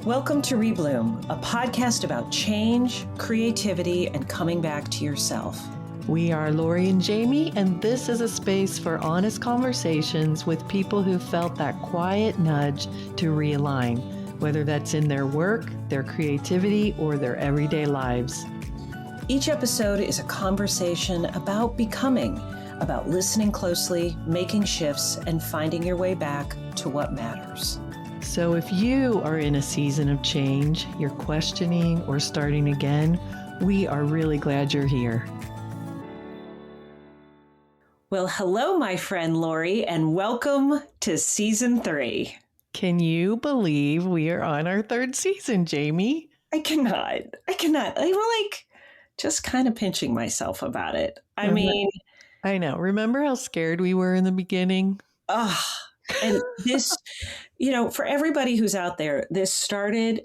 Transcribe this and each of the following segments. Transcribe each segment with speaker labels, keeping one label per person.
Speaker 1: Welcome to ReBloom, a podcast about change, creativity, and coming back to yourself.
Speaker 2: We are Lori and Jamie, and this is a space for honest conversations with people who felt that quiet nudge to realign, whether that's in their work, their creativity, or their everyday lives.
Speaker 1: Each episode is a conversation about becoming, about listening closely, making shifts, and finding your way back to what matters.
Speaker 2: So if you are in a season of change, you're questioning or starting again, we are really glad you're here.
Speaker 1: Well, hello, my friend Lori, and welcome to Season 3.
Speaker 2: Can you believe we are on our third season, Jamie?
Speaker 1: I cannot. I'm like just kind of pinching myself about it. I
Speaker 2: know. Remember how scared we were in the beginning?
Speaker 1: And this, for everybody who's out there, this started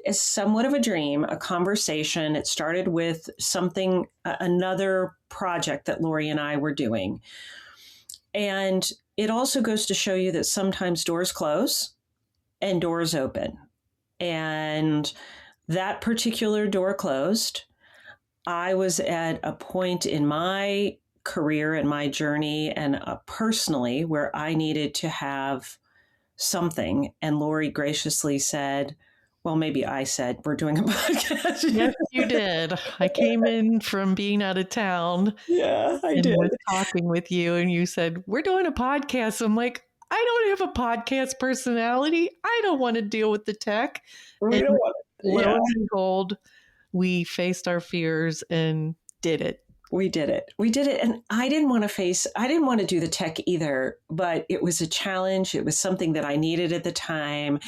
Speaker 1: as somewhat of a dream, a conversation. It started with something, another project that Lori and I were doing. And it also goes to show you that sometimes doors close and doors open. And that particular door closed. I was at a point in my career and my journey and personally where I needed to have something. And Lori graciously said, well, maybe I said, we're doing a podcast.
Speaker 2: Yes, you did. I came in from being out of town.
Speaker 1: Yeah, I did.
Speaker 2: And was talking with you and you said, we're doing a podcast. I'm like, I don't have a podcast personality. I don't want to deal with the tech.
Speaker 1: We don't want it.
Speaker 2: Lo and behold, we faced our fears and did it.
Speaker 1: We did it. And I didn't want to do the tech either, but it was a challenge. It was something that I needed at the time.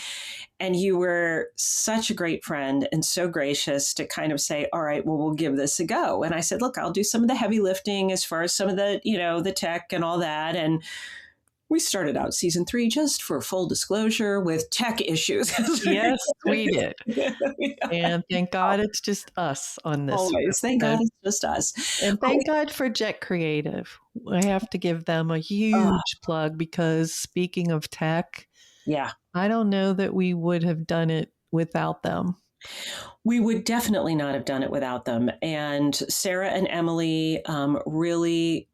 Speaker 1: And you were such a great friend and so gracious to kind of say, all right, well, we'll give this a go. And I said, look, I'll do some of the heavy lifting as far as some of the, the tech and all that. And we started out Season 3, just for full disclosure, with tech issues.
Speaker 2: Yes, we did. Yeah. And thank God it's just us on this.
Speaker 1: Always. Thank God it's just us.
Speaker 2: And thank God for Jet Creative. I have to give them a huge plug because speaking of tech, I don't know that we would have done it without them.
Speaker 1: We would definitely not have done it without them. And Sarah and Emily really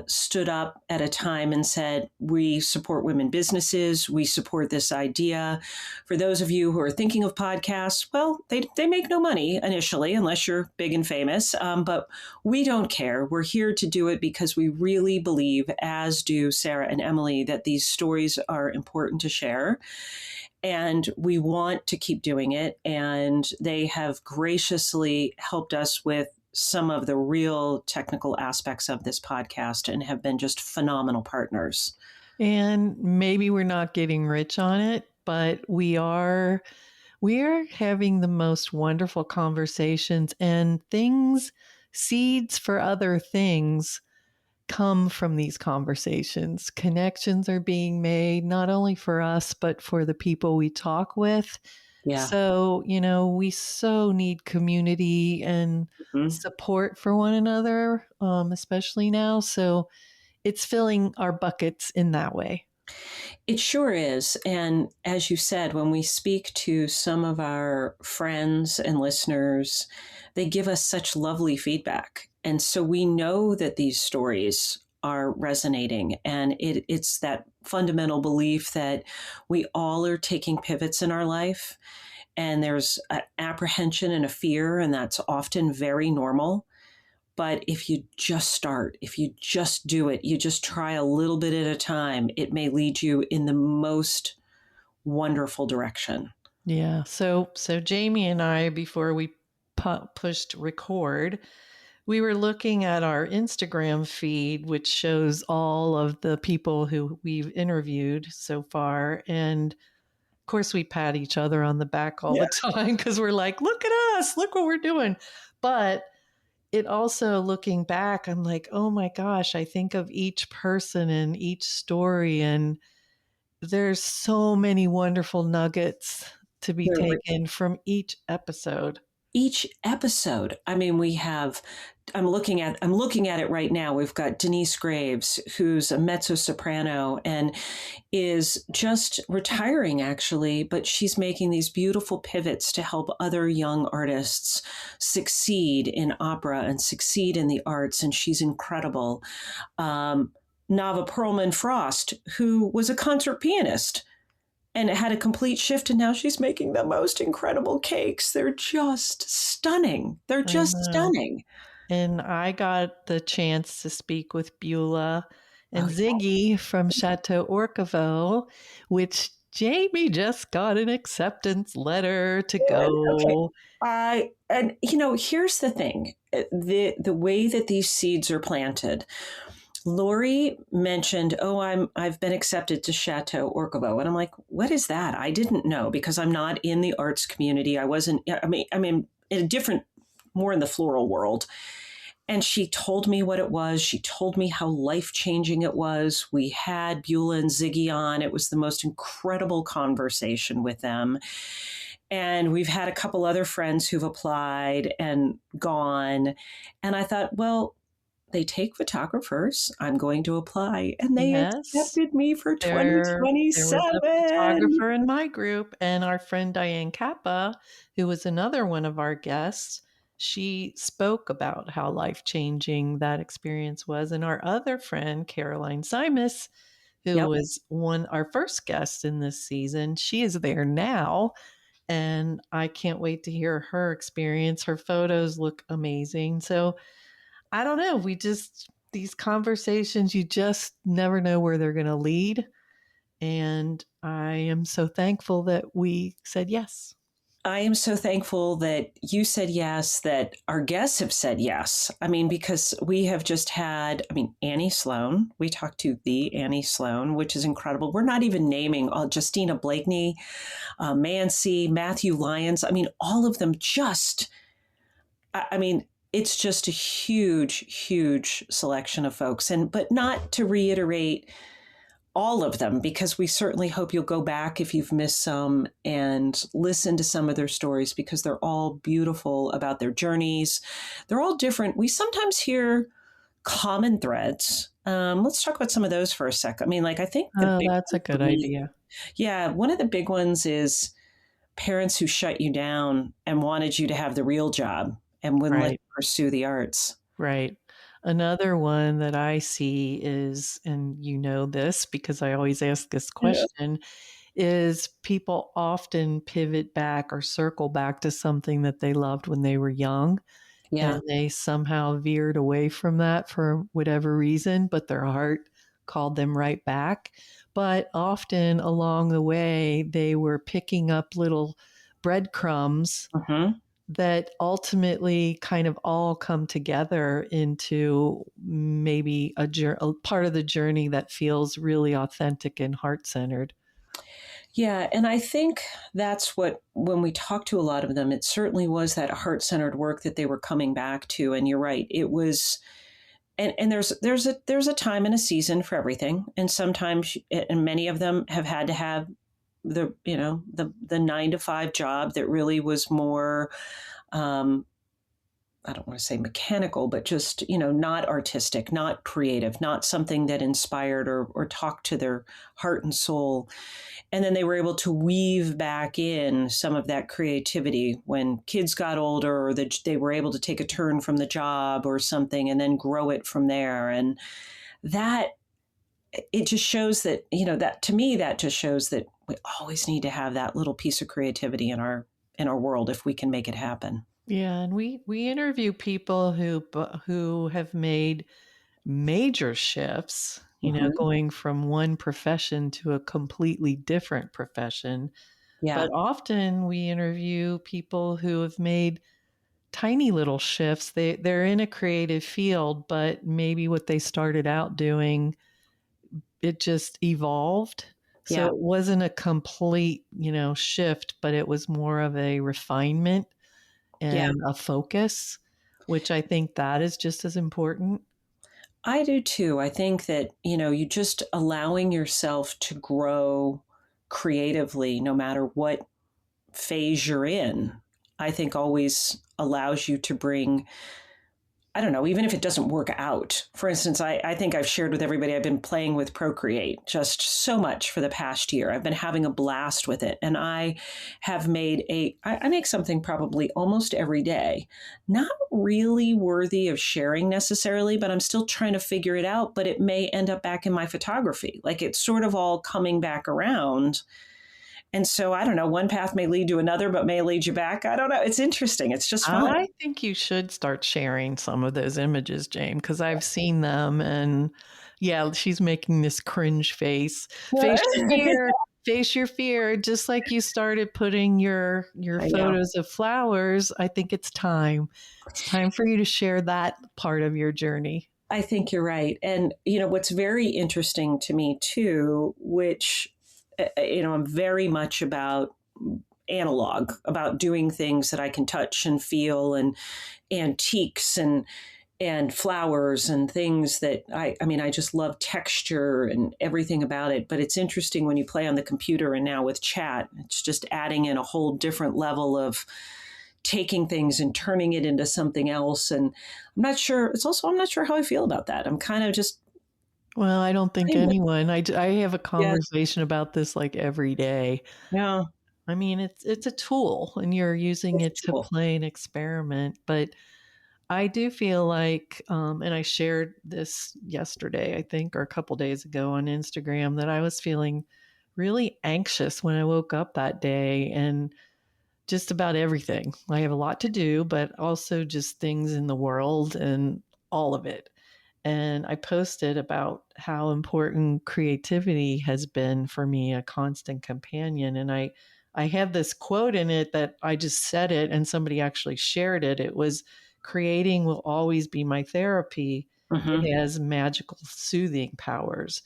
Speaker 1: stood up at a time and said, we support women businesses. We support this idea. For those of you who are thinking of podcasts, well, they make no money initially, unless you're big and famous. But we don't care. We're here to do it because we really believe, as do Sarah and Emily, that these stories are important to share. And we want to keep doing it. And they have graciously helped us with some of the real technical aspects of this podcast and have been just phenomenal partners.
Speaker 2: And maybe we're not getting rich on it, but we are having the most wonderful conversations and seeds for other things come from these conversations. Connections are being made, not only for us, but for the people we talk with. Yeah. So, we so need community and support for one another, especially now. So it's filling our buckets in that way.
Speaker 1: It sure is. And as you said, when we speak to some of our friends and listeners, they give us such lovely feedback. And so we know that these stories are resonating. And it's that fundamental belief that we all are taking pivots in our life. And there's an apprehension and a fear, and that's often very normal. But if you just start, if you just do it, you just try a little bit at a time, it may lead you in the most wonderful direction.
Speaker 2: Yeah. So Jamie and I, before we pushed record, we were looking at our Instagram feed, which shows all of the people who we've interviewed so far. And of course, we pat each other on the back all the time because we're like, look at us, look what we're doing. But it also, looking back, I'm like, oh my gosh, I think of each person and each story. And there's so many wonderful nuggets to be taken from each episode.
Speaker 1: Each episode. I mean, we have I'm looking at it right now. We've got Denise Graves, who's a mezzo soprano and is just retiring actually, but she's making these beautiful pivots to help other young artists succeed in opera and succeed in the arts, and she's incredible. Um, Nava Perlman Frost, who was a concert pianist and it had a complete shift, and now she's making the most incredible cakes. They're just stunning. They're
Speaker 2: I
Speaker 1: just
Speaker 2: know.
Speaker 1: stunning.
Speaker 2: And I got the chance to speak with Beulah
Speaker 1: Oh,
Speaker 2: and Ziggy from Chateau Orcavo, which Jamie just got an acceptance letter to
Speaker 1: yeah. Okay.
Speaker 2: go.
Speaker 1: And here's the thing: the way that these seeds are planted. Lori mentioned, "Oh, I've been accepted to Chateau Orcavo," and I'm like, "What is that?" I didn't know because I'm not in the arts community. I wasn't. I mean, in a different, more in the floral world. And she told me what it was. She told me how life changing it was. We had Beulah and Ziggy on. It was the most incredible conversation with them. And we've had a couple other friends who've applied and gone. And I thought, well, they take photographers. I'm going to apply. And they
Speaker 2: Yes.
Speaker 1: accepted me for
Speaker 2: There was a
Speaker 1: 2027.
Speaker 2: photographer in my group, and our friend Diane Kappa, who was another one of our guests, she spoke about how life-changing that experience was, and our other friend, Caroline Simus, who
Speaker 1: Yep.
Speaker 2: was our first guest in this season, she is there now, and I can't wait to hear her experience. Her photos look amazing. So, I don't know, these conversations, you just never know where they're gonna lead. And I am so thankful that we said yes.
Speaker 1: I am so thankful that you said yes, that our guests have said yes. I mean, because we have just had, Annie Sloan. We talked to the Annie Sloan, which is incredible. We're not even naming Justina Blakeney, Mancy, Matthew Lyons. I mean, all of them just, I mean, it's just a huge, huge selection of folks. But not to reiterate all of them, because we certainly hope you'll go back if you've missed some and listen to some of their stories, because they're all beautiful about their journeys. They're all different. We sometimes hear common threads. Let's talk about some of those for a sec. I think the
Speaker 2: Oh,
Speaker 1: big
Speaker 2: that's a
Speaker 1: one for
Speaker 2: good
Speaker 1: me,
Speaker 2: idea.
Speaker 1: yeah, one of the big ones is parents who shut you down and wanted you to have the real job and wouldn't let
Speaker 2: Right,
Speaker 1: you pursue the arts.
Speaker 2: right. Another one that I see is, and you know this because I always ask this
Speaker 1: Yeah.
Speaker 2: question, is people often pivot back or circle back to something that they loved when they were young. And
Speaker 1: Yeah.
Speaker 2: they somehow veered away from that for whatever reason, but their heart called them right back. But often along the way, they were picking up little breadcrumbs
Speaker 1: Hmm.
Speaker 2: that ultimately kind of all come together into maybe a part of the journey that feels really authentic and heart centered.
Speaker 1: Yeah, and I think that's what, when we talked to a lot of them, it certainly was that heart centered work that they were coming back to. And you're right, it was, and there's a time and a season for everything, and sometimes, and many of them have had to have the 9 to 5 job that really was more. Um, I don't want to say mechanical, but just, not artistic, not creative, not something that inspired or talked to their heart and soul. And then they were able to weave back in some of that creativity when kids got older, or that they were able to take a turn from the job or something and then grow it from there. And that, it just shows that, that to me, that just shows that we always need to have that little piece of creativity in our world if we can make it happen.
Speaker 2: Yeah, and we interview people who have made major shifts,
Speaker 1: Hmm.
Speaker 2: going from one profession to a completely different profession. But
Speaker 1: Yeah.
Speaker 2: often we interview people who have made tiny little shifts. They're in a creative field, but maybe what they started out doing, it just evolved. So
Speaker 1: Yeah.
Speaker 2: it wasn't a complete, shift, but it was more of a refinement
Speaker 1: Yeah.
Speaker 2: and a focus, which I think that is just as important.
Speaker 1: I do too. I think that, you just allowing yourself to grow creatively, no matter what phase you're in, I think always allows you to bring, I don't know, even if it doesn't work out. For instance, I think I've shared with everybody, I've been playing with Procreate just so much for the past year. I've been having a blast with it. And I have I make something probably almost every day, not really worthy of sharing necessarily, but I'm still trying to figure it out. But it may end up back in my photography. Like it's sort of all coming back around. And so I don't know, one path may lead to another, but may lead you back. I don't know. It's interesting. It's just fun.
Speaker 2: I think you should start sharing some of those images, Jane, because I've seen them and yeah, she's making this cringe face. Face your fear. Face your fear. Just like you started putting your
Speaker 1: I know.
Speaker 2: photos of flowers, I think it's time. It's time for you to share that part of your journey.
Speaker 1: I think you're right. And, what's very interesting to me too, which, I'm very much about analog, about doing things that I can touch and feel, and antiques and flowers and things that I just love texture and everything about it. But it's interesting when you play on the computer and now with chat, it's just adding in a whole different level of taking things and turning it into something else. And I'm not sure how I feel about that. I'm kind of just,
Speaker 2: Well, I don't think anyone. I have a
Speaker 1: yeah,
Speaker 2: conversation about this like every day.
Speaker 1: yeah,
Speaker 2: I mean, it's a tool and you're using
Speaker 1: it's
Speaker 2: it
Speaker 1: a
Speaker 2: to
Speaker 1: tool.
Speaker 2: play and experiment, but I do feel like, and I shared this yesterday, I think, or a couple days ago on Instagram, that I was feeling really anxious when I woke up that day and just about everything. I have a lot to do, but also just things in the world and all of it. And I posted about how important creativity has been for me, a constant companion. And I have this quote in it that I just said it and somebody actually shared it. It was, creating will always be my therapy.
Speaker 1: Hmm.
Speaker 2: It has magical soothing powers.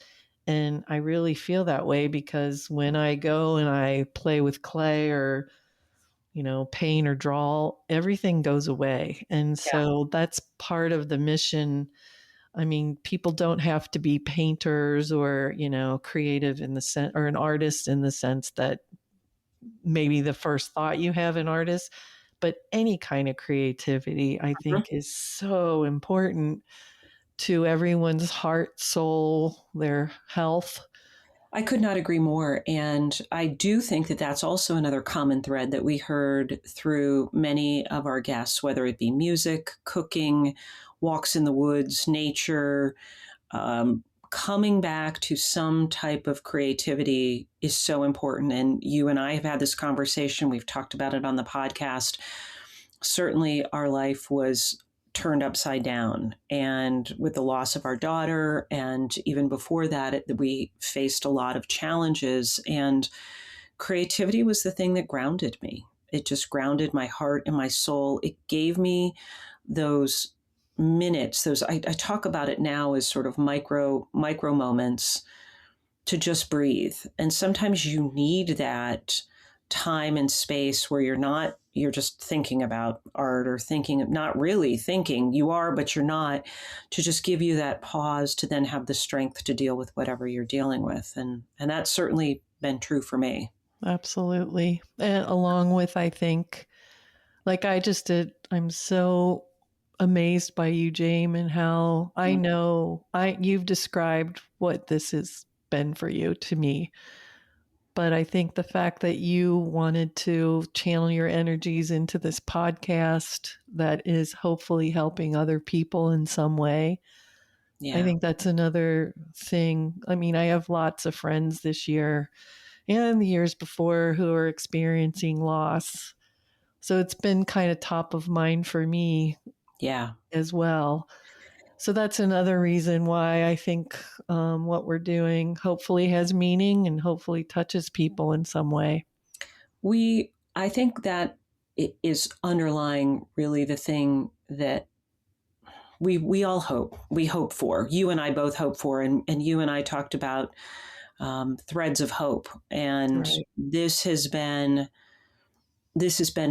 Speaker 2: And I really feel that way because when I go and I play with clay or, paint or draw, everything goes away. And
Speaker 1: Yeah.
Speaker 2: so that's part of the mission. I mean, people don't have to be painters or, creative in the sense, or an artist in the sense that maybe the first thought you have an artist, but any kind of creativity, I
Speaker 1: Mhm.
Speaker 2: think, is so important to everyone's heart, soul, their health.
Speaker 1: I could not agree more. And I do think that that's also another common thread that we heard through many of our guests, whether it be music, cooking, walks in the woods, nature, coming back to some type of creativity is so important. And you and I have had this conversation. We've talked about it on the podcast. Certainly, our life was turned upside down. And with the loss of our daughter, and even before that, we faced a lot of challenges. And creativity was the thing that grounded me. It just grounded my heart and my soul. It gave me those minutes, I talk about it now as sort of micro moments to just breathe. And sometimes you need that time and space where you're just thinking about art or thinking, not really thinking, you are, but you're not, to just give you that pause to then have the strength to deal with whatever you're dealing with. And that's certainly been true for me.
Speaker 2: Absolutely. And along with, I think, like I just did, I'm so amazed by you, James, and how I know you've described what this has been for you to me. But I think the fact that you wanted to channel your energies into this podcast that is hopefully helping other people in some way, I
Speaker 1: Yeah.
Speaker 2: think that's another thing. I mean, I have lots of friends this year and the years before who are experiencing loss. So it's been kind of top of mind for me
Speaker 1: Yeah.
Speaker 2: as well. So that's another reason why I think what we're doing hopefully has meaning and hopefully touches people in some way.
Speaker 1: I think that it is underlying really the thing that we all we hope for. You and I both hope for, and you and I talked about threads of hope, and
Speaker 2: Right.
Speaker 1: this has been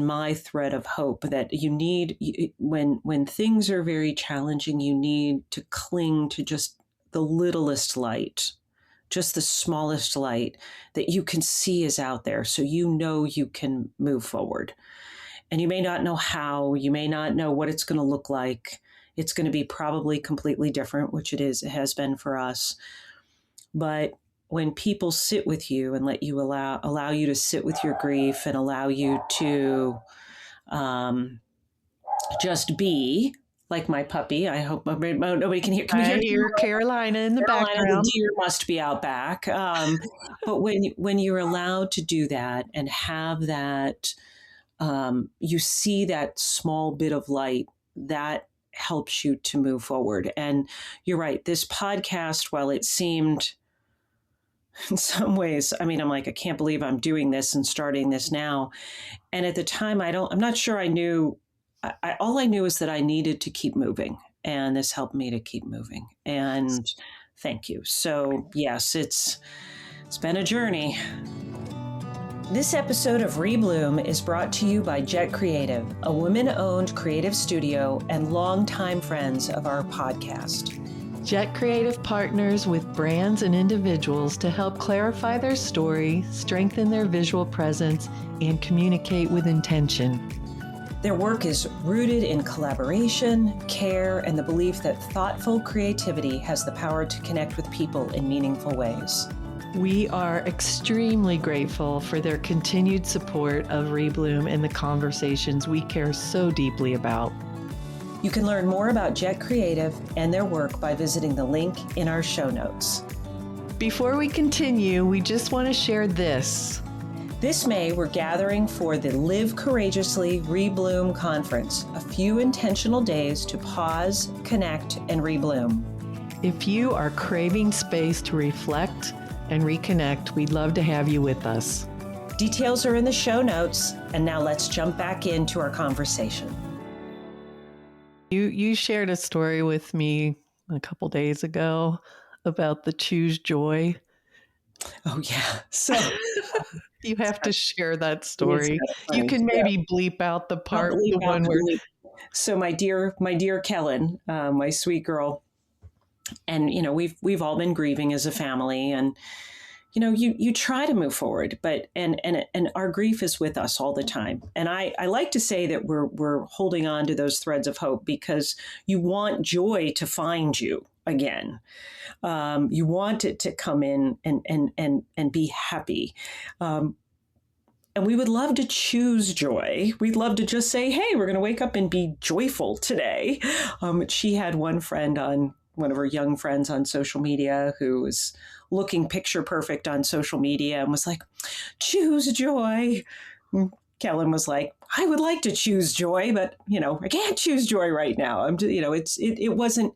Speaker 1: my thread of hope that you need when things are very challenging. You need to cling to just the littlest light, just the smallest light that you can see is out there, so you can move forward. And you may not know how, you may not know what it's going to look like. It's going to be probably completely different, which it has been for us. But when people sit with you and let you allow you to sit with your grief and allow you to um, just be like my puppy. I hope nobody can hear. Can you
Speaker 2: I
Speaker 1: hear
Speaker 2: hear Carolina in the
Speaker 1: Carolina? The
Speaker 2: background.
Speaker 1: deer must be out back. But when you're allowed to do that and have that, you see that small bit of light that helps you to move forward. And you're right. This podcast, while it seemed in some ways, I mean, I'm like, I can't believe I'm doing this and starting this now. And at the time, I'm not sure I knew. All I knew is that I needed to keep moving, and this helped me to keep moving. And thank you. So yes, it's been a journey. This episode of ReBloom is brought to you by Jet Creative, a women-owned creative studio and longtime friends of our podcast.
Speaker 2: Jet Creative partners with brands and individuals to help clarify their story, strengthen their visual presence, and communicate with intention.
Speaker 1: Their work is rooted in collaboration, care, and the belief that thoughtful creativity has the power to connect with people in meaningful ways.
Speaker 2: We are extremely grateful for their continued support of ReBloom and the conversations we care so deeply about.
Speaker 1: You can learn more about Jet Creative and their work by visiting the link in our show notes.
Speaker 2: Before we continue, we just want to share this.
Speaker 1: This May, we're gathering for the Live Courageously ReBloom Conference, a few intentional days to pause, connect, and rebloom.
Speaker 2: If you are craving space to reflect and reconnect, we'd love to have you with us.
Speaker 1: Details are in the show notes, and now let's jump back into our conversation.
Speaker 2: You shared a story with me a couple days ago about the Choose Joy.
Speaker 1: Oh, yeah. So
Speaker 2: you have to share that story. You can
Speaker 1: yeah.
Speaker 2: maybe bleep out the part, the one where.
Speaker 1: So my dear Kellen, my sweet girl, and we've all been grieving as a family, and you try to move forward, but and our grief is with us all the time. And I like to say that we're holding on to those threads of hope because you want joy to find you again. You want it to come in and be happy. And we would love to choose joy. We'd love to just say, hey, we're going to wake up and be joyful today. She had one of her young friends on social media who was looking picture perfect on social media and was like, choose joy. And Kellen was like, I would like to choose joy, but I can't choose joy right now. It wasn't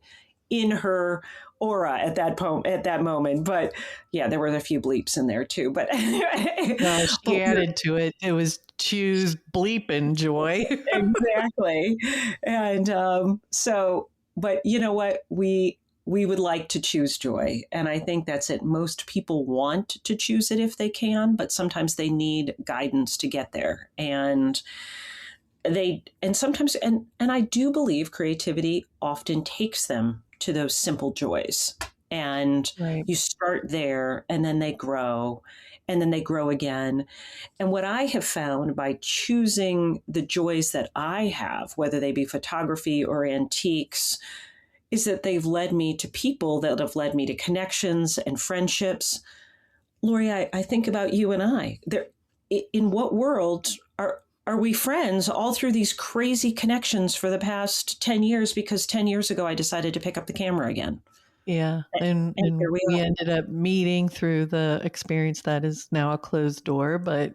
Speaker 1: in her aura at that moment, but yeah, there were a few bleeps in there too. But
Speaker 2: no, she added to it. It was choose bleep and joy.
Speaker 1: Exactly, and so. But you know what? We would like to choose joy, and I think that's it. Most people want to choose it if they can, but sometimes they need guidance to get there, and sometimes I do believe creativity often takes them to those simple joys. And
Speaker 2: right.
Speaker 1: You start there and then they grow and then they grow again. And what I have found by choosing the joys that I have, whether they be photography or antiques, is that they've led me to people that have led me to connections and friendships. Lori, I think about you and I. In what world are we friends all through these crazy connections for the past 10 years? Because 10 years ago, I decided to pick up the camera again.
Speaker 2: Yeah. And we ended up meeting through the experience that is now a closed door. But,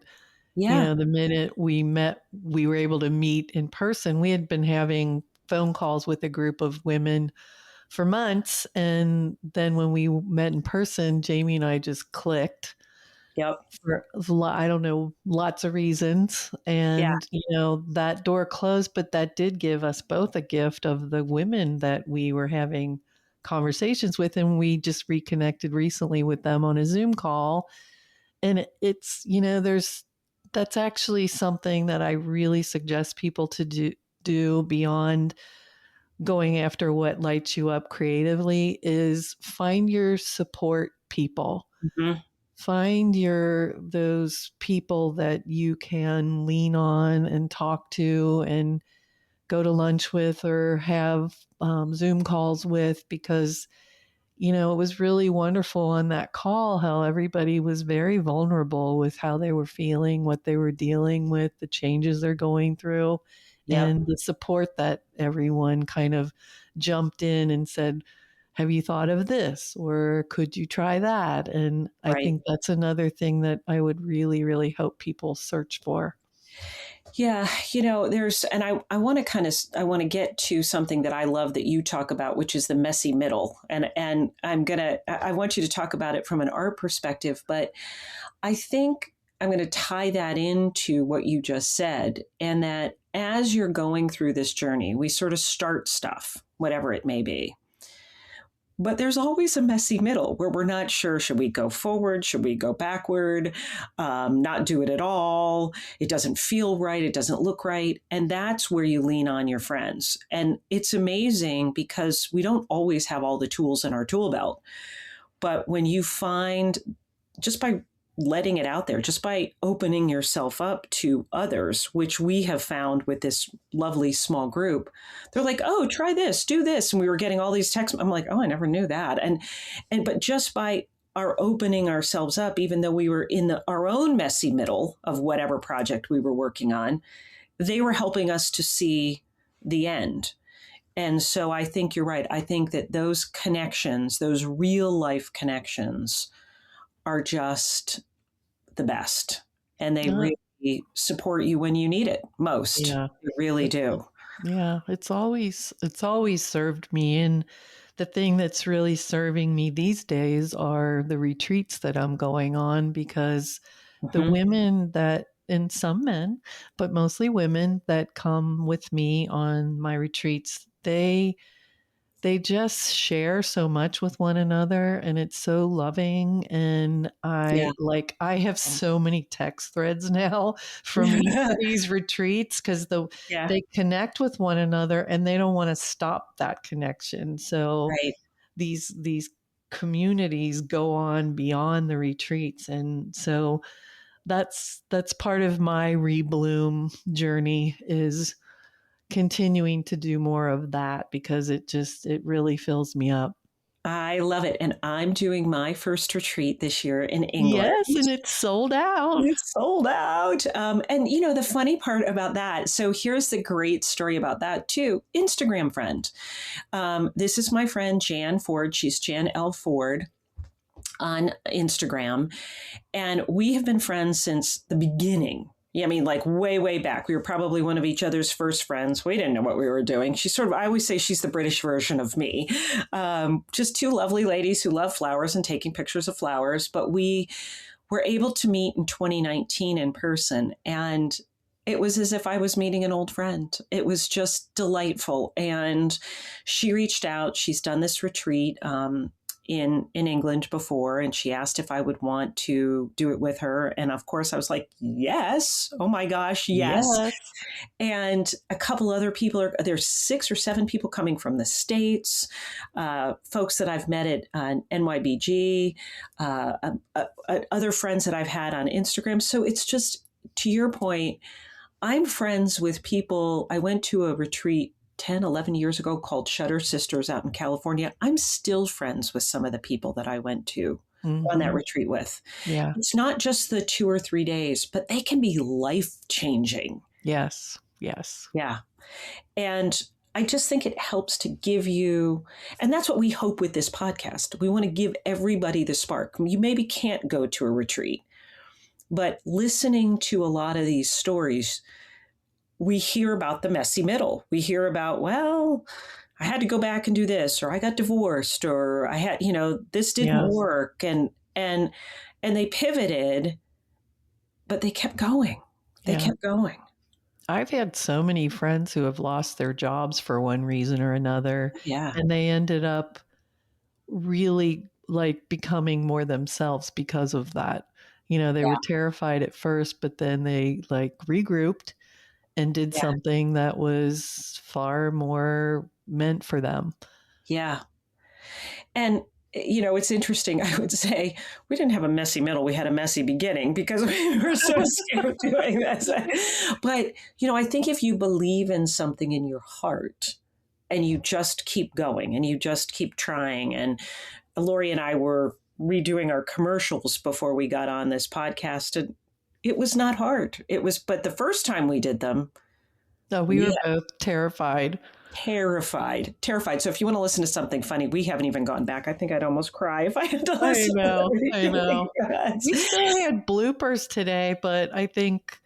Speaker 1: yeah,
Speaker 2: the minute we met, we were able to meet in person. We had been having phone calls with a group of women for months. And then when we met in person, Jamie and I just clicked.
Speaker 1: Yep.
Speaker 2: For I don't know, lots of reasons. And, that door closed, but that did give us both a gift of the women that we were having conversations with. And we just reconnected recently with them on a Zoom call. And it's, that's actually something that I really suggest people to do beyond going after what lights you up creatively is find your support people.
Speaker 1: Mm-hmm.
Speaker 2: Find those people that you can lean on and talk to and go to lunch with or have Zoom calls with, because it was really wonderful on that call how everybody was very vulnerable with how they were feeling, what they were dealing with, the changes they're going through,
Speaker 1: Yep.
Speaker 2: and the support that everyone kind of jumped in and said, have you thought of this? Or could you try that? And I
Speaker 1: Right.
Speaker 2: think that's another thing that I would really, really hope people search for.
Speaker 1: Yeah, and I want to I want to get to something that I love that you talk about, which is the messy middle. And I want you to talk about it from an art perspective, but I think I'm going to tie that into what you just said, and that as you're going through this journey, we sort of start stuff, whatever it may be. But there's always a messy middle where we're not sure, should we go forward? Should we go backward? Not do it at all. It doesn't feel right. It doesn't look right. And that's where you lean on your friends. And it's amazing because we don't always have all the tools in our tool belt. But when you find, just by letting it out there, just by opening yourself up to others, which we have found with this lovely small group, they're like, oh, try this, do this. And we were getting all these texts. I'm like, oh, I never knew that. But just by our opening ourselves up, even though we were in our own messy middle of whatever project we were working on, they were helping us to see the end. And so I think you're right. I think that those connections, those real life connections, are just the best. And they
Speaker 2: Uh,
Speaker 1: really support you when you need it most.
Speaker 2: yeah.
Speaker 1: They really do.
Speaker 2: Yeah, it's always served me. And the thing that's really serving me these days are the retreats that I'm going on, because the
Speaker 1: Hmm.
Speaker 2: women that, and some men, but mostly women that come with me on my retreats, they just share so much with one another, and it's so loving. And
Speaker 1: Yeah.
Speaker 2: I have so many text threads now from each of these retreats, because
Speaker 1: Yeah.
Speaker 2: they connect with one another and they don't want to stop that connection. So
Speaker 1: Right.
Speaker 2: these communities go on beyond the retreats. And so that's part of my ReBloom journey, is continuing to do more of that, because it really fills me up.
Speaker 1: I love it. And I'm doing my first retreat this year in England.
Speaker 2: Yes, and it's sold out.
Speaker 1: It's sold out. And the funny part about that, so here's the great story about that too. Instagram friend. This is my friend Jan Ford. She's Jan L. Ford on Instagram. And we have been friends since the beginning. Yeah, I mean, like way, way back. We were probably one of each other's first friends. We didn't know what we were doing. She's sort of, I always say she's the British version of me. Just two lovely ladies who love flowers and taking pictures of flowers. But we were able to meet in 2019 in person. And it was as if I was meeting an old friend. It was just delightful. And she reached out. She's done this retreat. In England before, and she asked if I would want to do it with her. And of course, I was like, yes. Oh my gosh, yes.
Speaker 2: Yes.
Speaker 1: And a couple other people there's 6 or 7 people coming from the States, folks that I've met at NYBG, other friends that I've had on Instagram. So it's just, to your point, I'm friends with people. I went to a retreat 10, 11 years ago called Shutter Sisters out in California. I'm still friends with some of the people that I went to on that
Speaker 2: Hmm.
Speaker 1: retreat with.
Speaker 2: Yeah.
Speaker 1: It's not just the 2 or 3 days, but they can be life changing.
Speaker 2: Yes. Yes.
Speaker 1: Yeah. And I just think it helps to give you, and that's what we hope with this podcast. We want to give everybody the spark. You maybe can't go to a retreat, but listening to a lot of these stories, we hear about the messy middle. We hear about, well, I had to go back and do this, or I got divorced, or I had, this didn't
Speaker 2: Yes.
Speaker 1: work. And they pivoted, but they kept going. They
Speaker 2: Yeah.
Speaker 1: kept going.
Speaker 2: I've had so many friends who have lost their jobs for one reason or another,
Speaker 1: Yeah.
Speaker 2: and they ended up really like becoming more themselves because of that. They
Speaker 1: Yeah.
Speaker 2: were terrified at first, but then they like regrouped and did
Speaker 1: Yeah.
Speaker 2: something that was far more meant for them.
Speaker 1: Yeah. And it's interesting. I would say we didn't have a messy middle. We had a messy beginning because we were so scared of doing this. But, I think if you believe in something in your heart and you just keep going and you just keep trying. And Lori and I were redoing our commercials before we got on this podcast. And it was not hard. But the first time we did them,
Speaker 2: So we were both terrified.
Speaker 1: Terrified. So if you want to listen to something funny, we haven't even gone back. I think I'd almost cry if I had to listen.
Speaker 2: I know. We still had bloopers today, but I think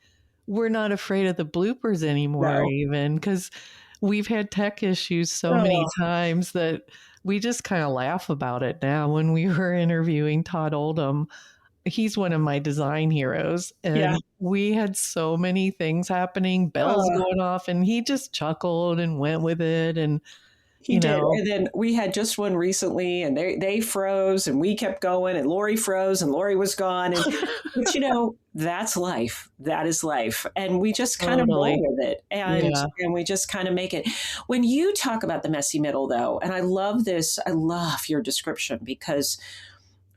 Speaker 2: we're not afraid of the bloopers anymore, even because we've had tech issues so many times that we just kind of laugh about it now. When we were interviewing Todd Oldham, he's one of my design heroes, and we had so many things happening, bells going off, and he just chuckled and went with it. And
Speaker 1: he did. And then we had just one recently, and they froze, and we kept going, and Lori froze, and Lori was gone. And but that's life. That is life, and we just kind of roll with it, and we just kind of make it. When you talk about the messy middle, though, and I love this. I love your description, because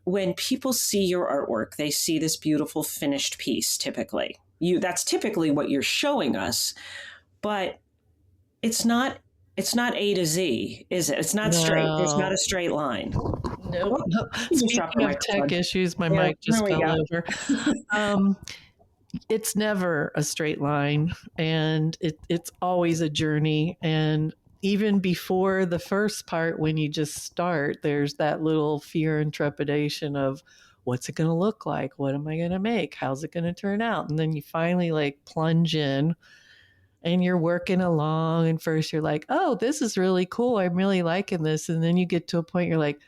Speaker 1: when people see your artwork, they see this beautiful finished piece. Typically, that's typically what you're showing us, but it's not A to Z, is it? It's not straight. There's not a straight line.
Speaker 2: Nope. Speaking of tech issues, my mic just fell over. It's never a straight line, and it's always a journey. And even before the first part, when you just start, there's that little fear and trepidation of, what's it going to look like? What am I going to make? How's it going to turn out? And then you finally plunge in and you're working along. And first you're like, oh, this is really cool. I'm really liking this. And then you get to a point you're like,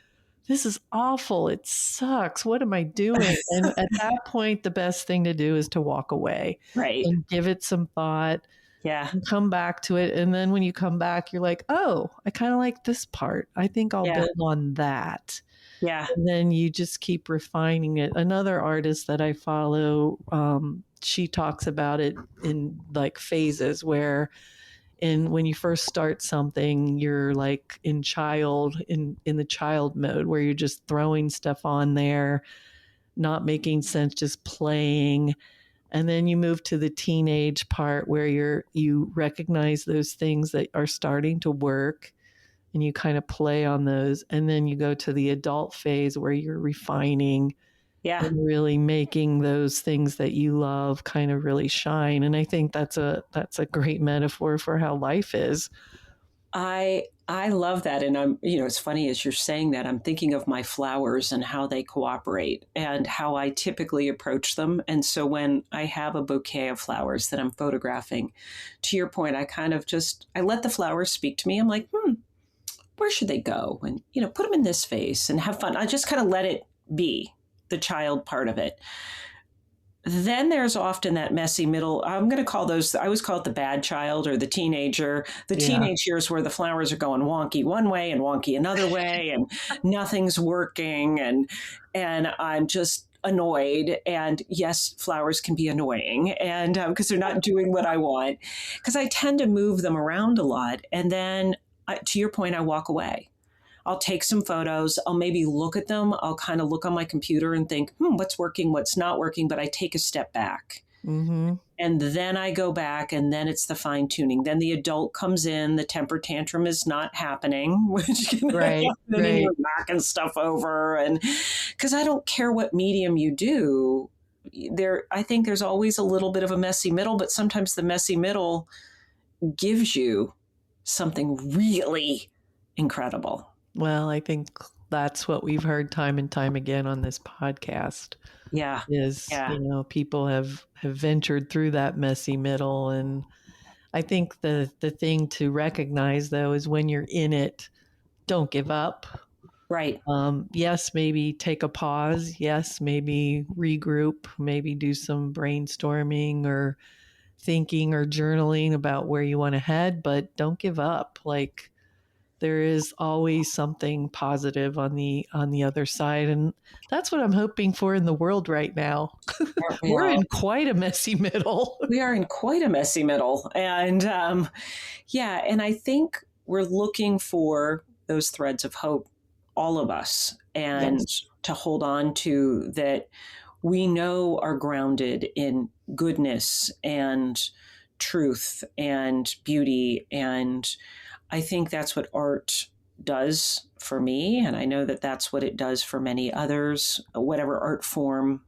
Speaker 2: this is awful. It sucks. What am I doing? And at that point, the best thing to do is to walk away.
Speaker 1: Right.
Speaker 2: And give it some thought.
Speaker 1: Yeah.
Speaker 2: And come back to it. And then when you come back, you're like, oh, I kind of like this part. I think I'll build on that.
Speaker 1: Yeah.
Speaker 2: And then you just keep refining it. Another artist that I follow, she talks about it in phases, where when you first start something, you're in the child mode, where you're just throwing stuff on there, not making sense, just playing. And then you move to the teenage part, where you recognize those things that are starting to work, and you kind of play on those. And then you go to the adult phase, where you're refining and really making those things that you love kind of really shine. And I think that's a great metaphor for how life is.
Speaker 1: I love that. And I'm, it's funny as you're saying that, I'm thinking of my flowers and how they cooperate and how I typically approach them. And so when I have a bouquet of flowers that I'm photographing, to your point, I kind of I let the flowers speak to me. I'm like, where should they go? And, put them in this vase and have fun. I just kind of let it be, the child part of it. Then there's often that messy middle. I'm going to call those, I always call it the bad child or the teenager, teenage years, where the flowers are going wonky one way and wonky another way, and nothing's working. And I'm just annoyed. And yes, flowers can be annoying, and because they're not doing what I want, because I tend to move them around a lot. And then to your point, I walk away. I'll take some photos. I'll maybe look at them. I'll kind of look on my computer and think, what's working, what's not working, but I take a step back.
Speaker 2: Mm-hmm.
Speaker 1: And then I go back, and then it's the fine tuning. Then the adult comes in, the temper tantrum is not happening, which can happen, and you're knocking stuff over. And because I don't care what medium you do, I think there's always a little bit of a messy middle, but sometimes the messy middle gives you something really incredible.
Speaker 2: Well, I think that's what we've heard time and time again on this podcast. People have ventured through that messy middle. And I think the thing to recognize, though, is when you're in it, don't give up.
Speaker 1: Right.
Speaker 2: Yes, maybe take a pause. Yes, maybe regroup, maybe do some brainstorming or thinking or journaling about where you want to head, but don't give up. There is always something positive on the other side. And that's what I'm hoping for in the world right now. We're in quite a messy middle.
Speaker 1: We are in quite a messy middle. And and I think we're looking for those threads of hope, all of us. and
Speaker 2: Yes.
Speaker 1: to hold on to, that we know are grounded in goodness and truth and beauty. And I think that's what art does for me. And I know that that's what it does for many others, whatever art form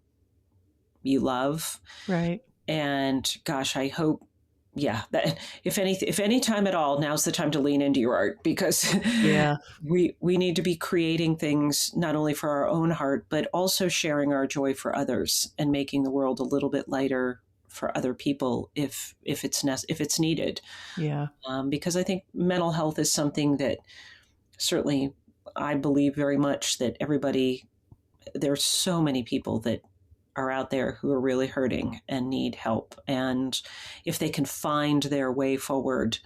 Speaker 1: you love.
Speaker 2: Right.
Speaker 1: And gosh, I hope, yeah, that if any time at all, now's the time to lean into your art, because
Speaker 2: Yeah.
Speaker 1: we need to be creating things not only for our own heart, but also sharing our joy for others and making the world a little bit lighter for other people if it's needed.
Speaker 2: Yeah.
Speaker 1: Because I think mental health is something that certainly I believe very much that everybody, there's so many people that are out there who are really hurting and need help. And if they can find their way forward,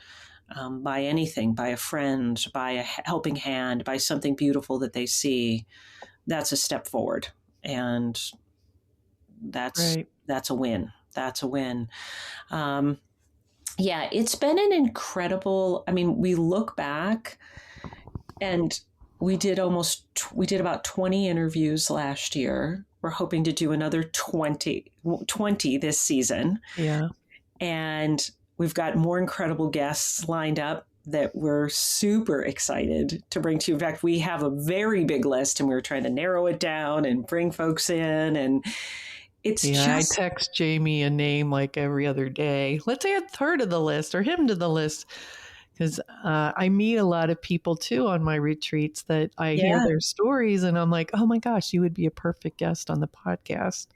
Speaker 1: by anything, by a friend, by a helping hand, by something beautiful that they see, that's a step forward. And that's
Speaker 2: Right.
Speaker 1: that's a win. That's a win. Um, yeah, it's been an incredible. I mean, we look back, and we did about 20 interviews last year. We're hoping to do another 20 this season.
Speaker 2: Yeah.
Speaker 1: And we've got more incredible guests lined up that we're super excited to bring to you. In fact, we have a very big list, and we're trying to narrow it down and bring folks in. And it's
Speaker 2: Yeah, I
Speaker 1: just,
Speaker 2: text Jamie a name like every other day. Let's add her to the list or him to the list. Because I meet a lot of people too on my retreats that I hear
Speaker 1: yeah.
Speaker 2: their stories and I'm like, oh my gosh, you would be a perfect guest on the podcast.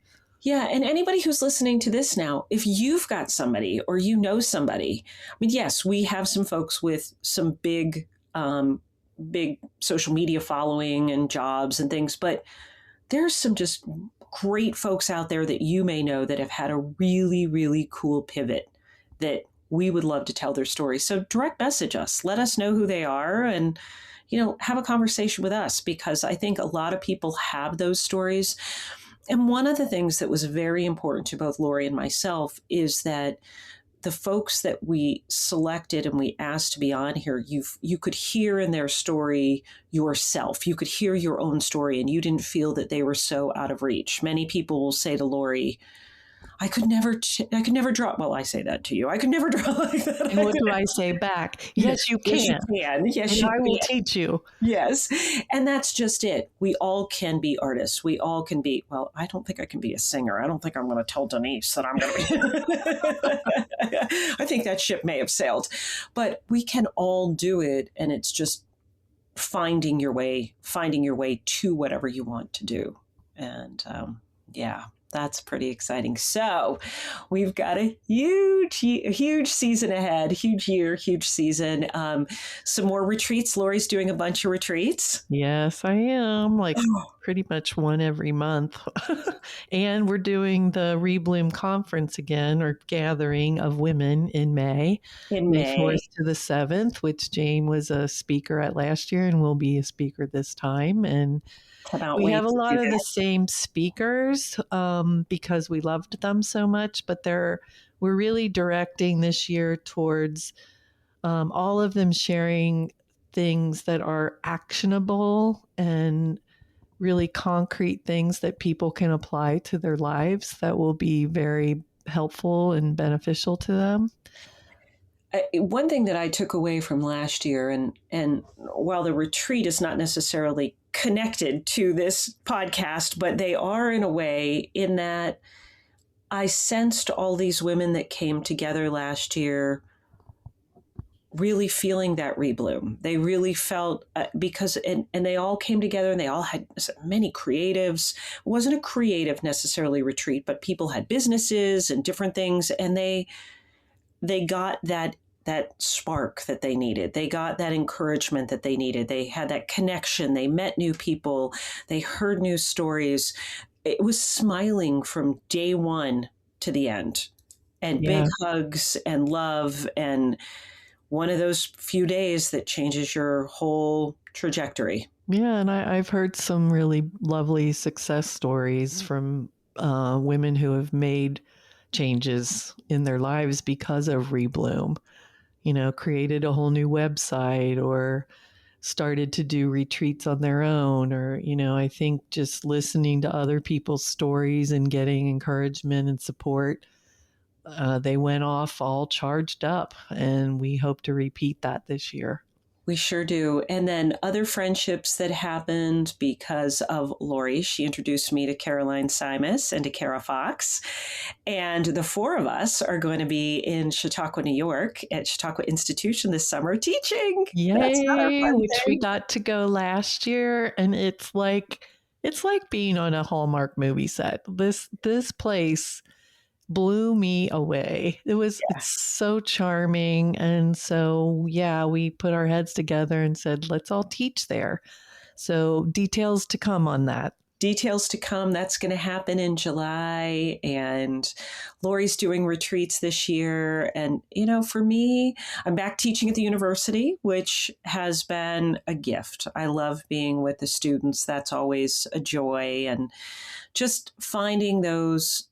Speaker 1: Yeah. And anybody who's listening to this now, if you've got somebody or you know somebody, I mean, yes, we have some folks with some big social media following and jobs and things, but there's some just great folks out there that you may know that have had a really, really cool pivot that we would love to tell their story. So direct message us, let us know who they are, and have a conversation with us, because I think a lot of people have those stories. And one of the things that was very important to both Lori and myself is that the folks that we selected and we asked to be on here, you could hear in their story yourself. You could hear your own story, and you didn't feel that they were so out of reach. Many people will say to Lori, I could never draw. Well, I say that to you. I could never draw like that.
Speaker 2: And what do I say back?
Speaker 1: Yeah.
Speaker 2: Yes, you
Speaker 1: Yes, you
Speaker 2: can.
Speaker 1: can. Yes,
Speaker 2: And
Speaker 1: you
Speaker 2: I will
Speaker 1: can.
Speaker 2: teach you.
Speaker 1: Yes. And that's just it. We all can be artists. We all can be, well, I don't think I can be a singer. I don't think I'm going to tell Denise that I'm going to be. I think that ship may have sailed. But we can all do it. And it's just finding your way to whatever you want to do. And yeah, that's pretty exciting. So we've got a huge season ahead, huge year, huge season. Some more retreats. Lori's doing a bunch of retreats.
Speaker 2: Yes, I am. Like pretty much one every month. And we're doing the ReBloom conference again, or gathering of women in May,
Speaker 1: In
Speaker 2: May
Speaker 1: May.
Speaker 2: 4th to the 7th, which Jane was a speaker at last year and will be a speaker this time. And
Speaker 1: Cannot
Speaker 2: we have
Speaker 1: wait
Speaker 2: a
Speaker 1: to do
Speaker 2: lot of the
Speaker 1: that.
Speaker 2: same speakers because we loved them so much, but we're really directing this year towards all of them sharing things that are actionable and really concrete things that people can apply to their lives that will be very helpful and beneficial to them.
Speaker 1: One thing that I took away from last year, and while the retreat is not necessarily connected to this podcast, but they are in a way, in that I sensed all these women that came together last year really feeling that rebloom. They really felt because and they all came together, and they all had many creatives. It wasn't a creative necessarily retreat, but people had businesses and different things, and they got that spark that they needed. They got that encouragement that they needed. They had that connection. They met new people. They heard new stories. It was smiling from day one to the end, and big
Speaker 2: Yeah.
Speaker 1: hugs and love, and one of those few days that changes your whole trajectory.
Speaker 2: Yeah. And I've heard some really lovely success stories from women who have made changes in their lives because of ReBloom, created a whole new website or started to do retreats on their own, or, I think just listening to other people's stories and getting encouragement and support, they went off all charged up, and we hope to repeat that this year.
Speaker 1: We sure do. And then other friendships that happened because of Lori. She introduced me to Caroline Simas and to Kara Fox. And the four of us are going to be in Chautauqua, New York at Chautauqua Institution this summer teaching. That's not a
Speaker 2: Yay,
Speaker 1: fun
Speaker 2: which we
Speaker 1: thing.
Speaker 2: got to go last year, and it's like being on a Hallmark movie set. This place blew me away. It's so charming. And so, yeah, we put our heads together and said, let's all teach there. So details to come on that.
Speaker 1: Details to come. That's going to happen in July. And Lori's doing retreats this year. And, for me, I'm back teaching at the university, which has been a gift. I love being with the students. That's always a joy. And just finding those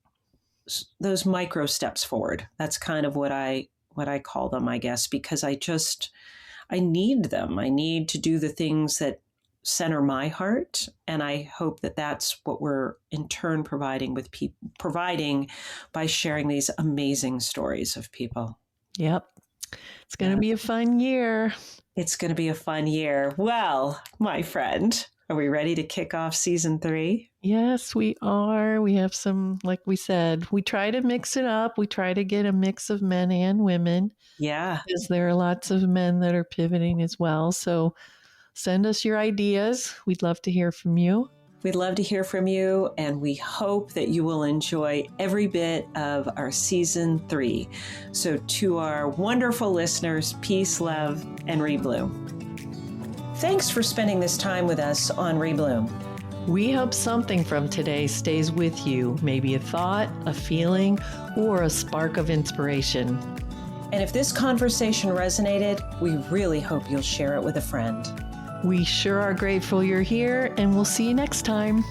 Speaker 1: micro steps forward. That's kind of what I call them, I guess, because I need them. I need to do the things that center my heart, and I hope that that's what we're in turn providing by sharing these amazing stories of people.
Speaker 2: Yep. It's going to be a fun year.
Speaker 1: It's going to be a fun year. Well, my friend, are we ready to kick off season 3?
Speaker 2: Yes, we are. We have some, like we said, we try to mix it up. We try to get a mix of men and women.
Speaker 1: Yeah.
Speaker 2: Because there are lots of men that are pivoting as well. So send us your ideas. We'd love to hear from you.
Speaker 1: We'd love to hear from you, and we hope that you will enjoy every bit of our season 3. So to our wonderful listeners, peace, love, and ReBloom. Thanks for spending this time with us on ReBloom.
Speaker 2: We hope something from today stays with you, maybe a thought, a feeling, or a spark of inspiration.
Speaker 1: And if this conversation resonated, we really hope you'll share it with a friend.
Speaker 2: We sure are grateful you're here, and we'll see you next time.